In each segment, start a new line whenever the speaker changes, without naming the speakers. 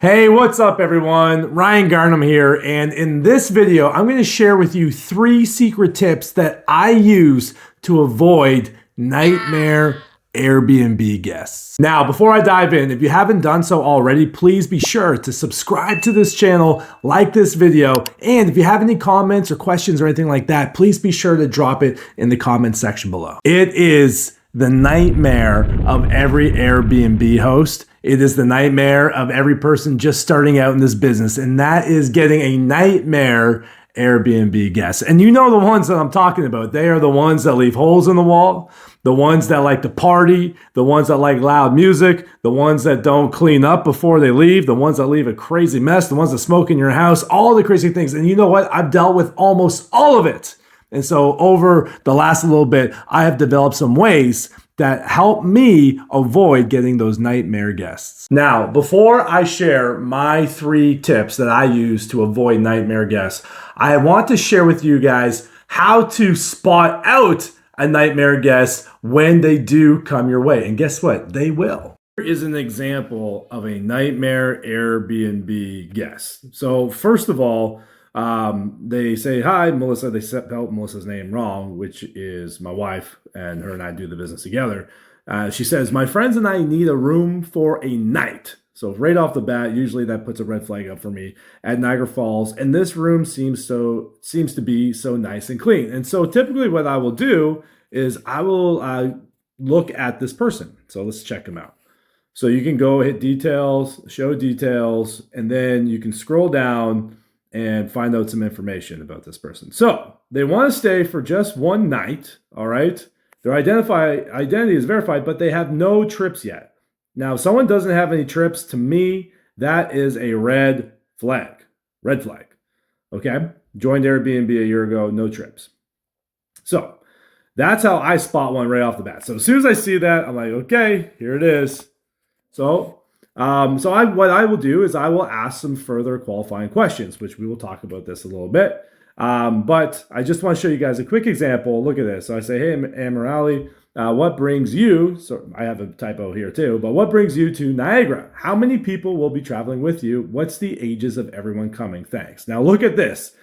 Hey, what's up everyone? Ryan Garnham here, and in this video, I'm going to share with you 3 secret tips that I use to avoid nightmare Airbnb guests. Now, before I dive in, if you haven't done so already, please be sure to subscribe to this channel, like this video, and if you have any comments or questions or anything like that, please be sure to drop it in the comment section below. It is the nightmare of every Airbnb host. It is the nightmare of every person just starting out in this business, and that is getting a nightmare Airbnb guest. And you know the ones that I'm talking about. They are the ones that leave holes in the wall, the ones that like to party, the ones that like loud music, the ones that don't clean up before they leave, the ones that leave a crazy mess, the ones that smoke in your house, all the crazy things. And you know what? I've dealt with almost all of it. And so over the last little bit, I have developed some ways that help me avoid getting those nightmare guests. Now, before I share my 3 tips that I use to avoid nightmare guests, I want to share with you guys how to spot out a nightmare guest when they do come your way. And guess what? They will. Here is an example of a nightmare Airbnb guest. So first of all, they say, hi, Melissa. They spelled Melissa's name wrong, which is my wife, and her and I do the business together. She says, my friends and I need a room for a night. So right off the bat, usually that puts a red flag up for me at Niagara Falls. And this room seems to be so nice and clean. And so typically what I will do is I will look at this person. So let's check them out. So you can go hit details, show details, and then you can scroll down and find out some information about this person. So they want to stay for just one night, all right? Their identity is verified, but they have no trips yet. Now, if someone doesn't have any trips, to me, that is a red flag. Red flag, okay? Joined Airbnb a year ago, no trips. So that's how I spot one right off the bat. So as soon as I see that, I'm like, okay, here it is. So what I will do is I will ask some further qualifying questions, which we will talk about this a little bit. But I just want to show you guys a quick example. Look at this. So I say, hey, Amirali, what brings you, so I have a typo here too, but what brings you to Niagara? How many people will be traveling with you? What's the ages of everyone coming? Thanks. Now look at this.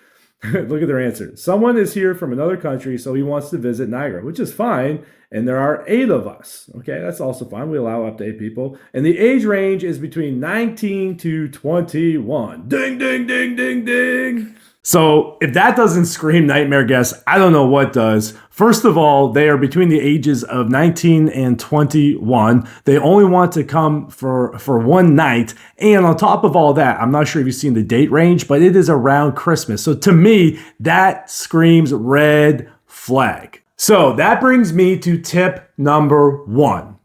Look at their answer. Someone is here from another country, so he wants to visit Niagara, which is fine. And there are 8 of us. Okay, that's also fine. We allow up to 8 people. And the age range is between 19 to 21. Ding, ding, ding, ding, ding. So if that doesn't scream nightmare guest, I don't know what does. First of all, they are between the ages of 19 and 21. They only want to come for one night. And on top of all that, I'm not sure if you've seen the date range, but it is around Christmas. So to me, that screams red flag. So that brings me to tip number 1.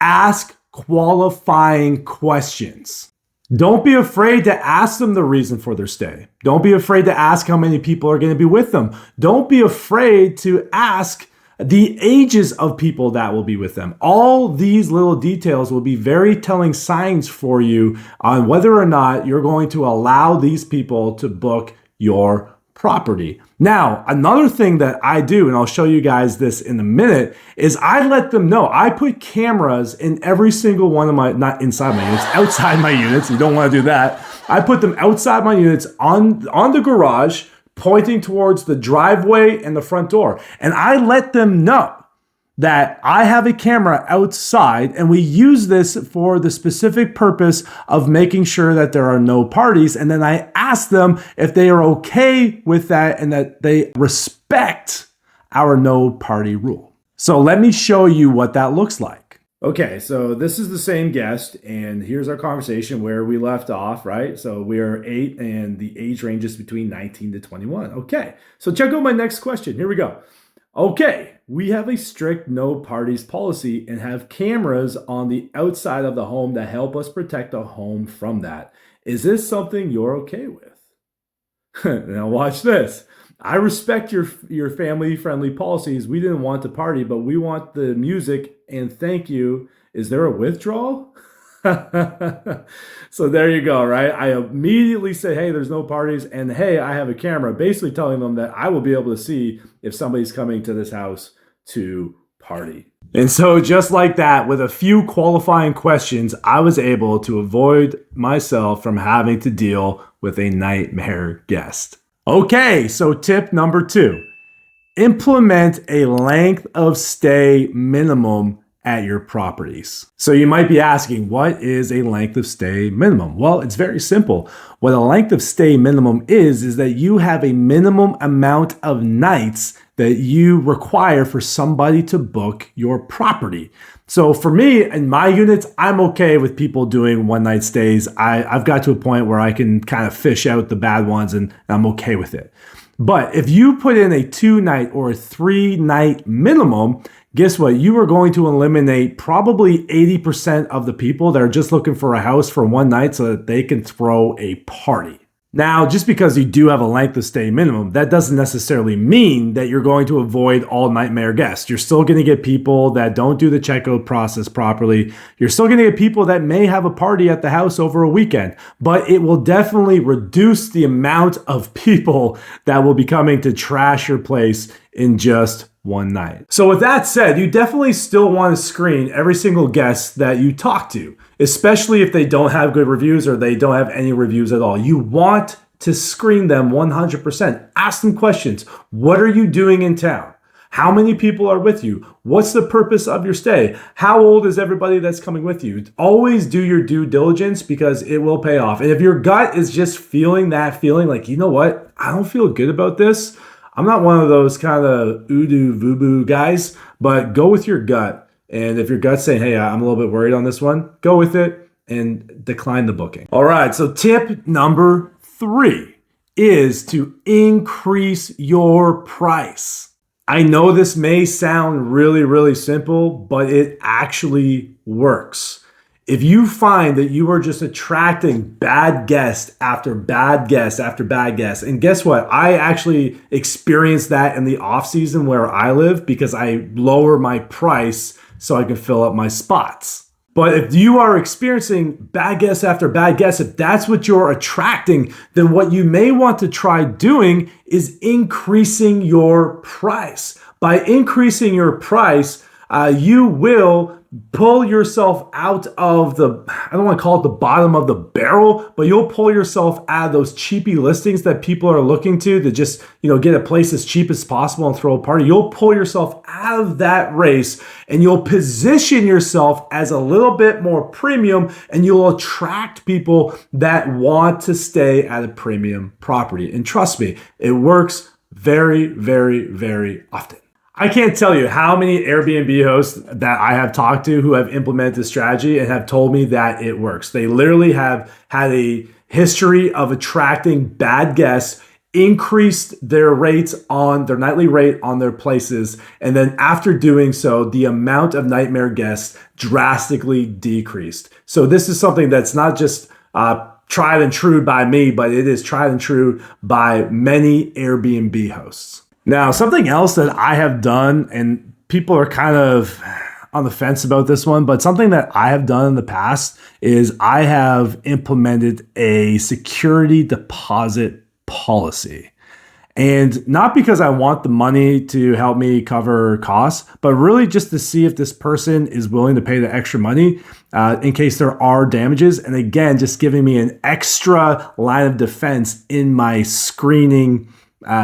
Ask qualifying questions. Don't be afraid to ask them the reason for their stay. Don't be afraid to ask how many people are going to be with them. Don't be afraid to ask the ages of people that will be with them. All these little details will be very telling signs for you on whether or not you're going to allow these people to book your property. Now, another thing that I do, and I'll show you guys this in a minute, is I let them know. I put cameras in every single one of my, not inside my units, outside my units. You don't want to do that. I put them outside my units on the garage, pointing towards the driveway and the front door. And I let them know that I have a camera outside, and we use this for the specific purpose of making sure that there are no parties. And then I ask them if they are okay with that and that they respect our no party rule. So let me show you what that looks like. Okay, so this is the same guest, and here's our conversation where we left off, right? So we are 8, and the age range is between 19 to 21. Okay, so check out my next question. Here we go. Okay, we have a strict no parties policy and have cameras on the outside of the home that help us protect the home from that. Is this something you're okay with? Now watch this. I respect your family-friendly policies. We didn't want to party, but we want the music, and thank you. Is there a withdrawal? So there you go, right? I immediately say, hey, there's no parties, and hey, I have a camera, basically telling them that I will be able to see if somebody's coming to this house to party. And so just like that, with a few qualifying questions, I was able to avoid myself from having to deal with a nightmare guest. Okay, so tip number 2, implement a length of stay minimum at your properties. So you might be asking, what is a length of stay minimum? Well, it's very simple. What a length of stay minimum is that you have a minimum amount of nights that you require for somebody to book your property. So for me, in my units, I'm okay with people doing one night stays. I've got to a point where I can kind of fish out the bad ones and I'm okay with it. But if you put in a 2-night or a 3-night minimum, guess what? You are going to eliminate probably 80% of the people that are just looking for a house for one night so that they can throw a party. Now, just because you do have a length of stay minimum, that doesn't necessarily mean that you're going to avoid all nightmare guests. You're still going to get people that don't do the checkout process properly. You're still going to get people that may have a party at the house over a weekend, but it will definitely reduce the amount of people that will be coming to trash your place in just one night. So with that said, you definitely still want to screen every single guest that you talk to, especially if they don't have good reviews or they don't have any reviews at all. You want to screen them 100%. Ask them questions. What are you doing in town? How many people are with you? What's the purpose of your stay? How old is everybody that's coming with you? Always do your due diligence because it will pay off. And if your gut is just feeling that feeling like, you know what, I don't feel good about this. I'm not one of those kind of voodoo voo guys, but go with your gut. And if your gut's saying, hey, I'm a little bit worried on this one, go with it and decline the booking. All right, so tip number 3 is to increase your price. I know this may sound really, really simple, but it actually works. If you find that you are just attracting bad guest after bad guest after bad guest, and guess what? I actually experienced that in the off season where I live because I lower my price so I can fill up my spots. But if you are experiencing bad guests after bad guests, if that's what you're attracting, then what you may want to try doing is increasing your price. By increasing your price, you will pull yourself out of I don't want to call it the bottom of the barrel, but you'll pull yourself out of those cheapy listings that people are looking to just, get a place as cheap as possible and throw a party. You'll pull yourself out of that race and you'll position yourself as a little bit more premium and you'll attract people that want to stay at a premium property. And trust me, it works very, very, very often. I can't tell you how many Airbnb hosts that I have talked to who have implemented this strategy and have told me that it works. They literally have had a history of attracting bad guests, increased their rates on their nightly rate on their places, and then after doing so, the amount of nightmare guests drastically decreased. So this is something that's not just tried and true by me, but it is tried and true by many Airbnb hosts. Now, something else that I have done, and people are kind of on the fence about this one, but something that I have done in the past is I have implemented a security deposit policy. And not because I want the money to help me cover costs, but really just to see if this person is willing to pay the extra money in case there are damages. And again, just giving me an extra line of defense in my screening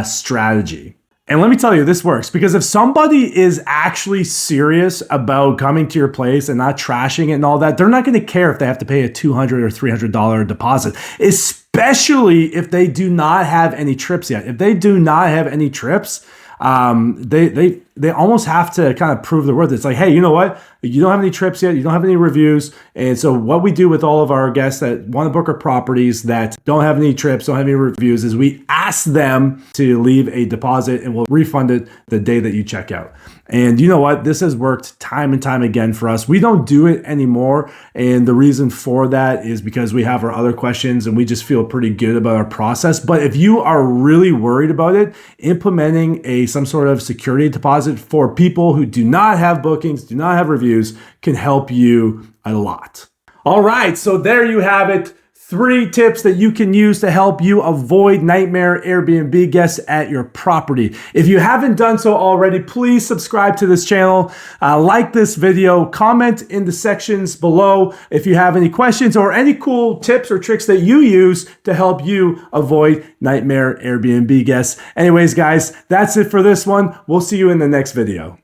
strategy. And let me tell you, this works because if somebody is actually serious about coming to your place and not trashing it and all that, they're not going to care if they have to pay a $200 or $300 deposit, especially if they do not have any trips yet. If they do not have any trips, they almost have to kind of prove their worth. It's like, hey, you know what? You don't have any trips yet. You don't have any reviews. And so what we do with all of our guests that want to book our properties that don't have any trips, don't have any reviews, is we ask them to leave a deposit and we'll refund it the day that you check out. And you know what? This has worked time and time again for us. We don't do it anymore. And the reason for that is because we have our other questions and we just feel pretty good about our process. But if you are really worried about it, implementing some sort of security deposit for people who do not have bookings, do not have reviews, can help you a lot. All right, so there you have it. 3 tips that you can use to help you avoid nightmare Airbnb guests at your property. If you haven't done so already, please subscribe to this channel, like this video, comment in the sections below if you have any questions or any cool tips or tricks that you use to help you avoid nightmare Airbnb guests. Anyways, guys, that's it for this one. We'll see you in the next video.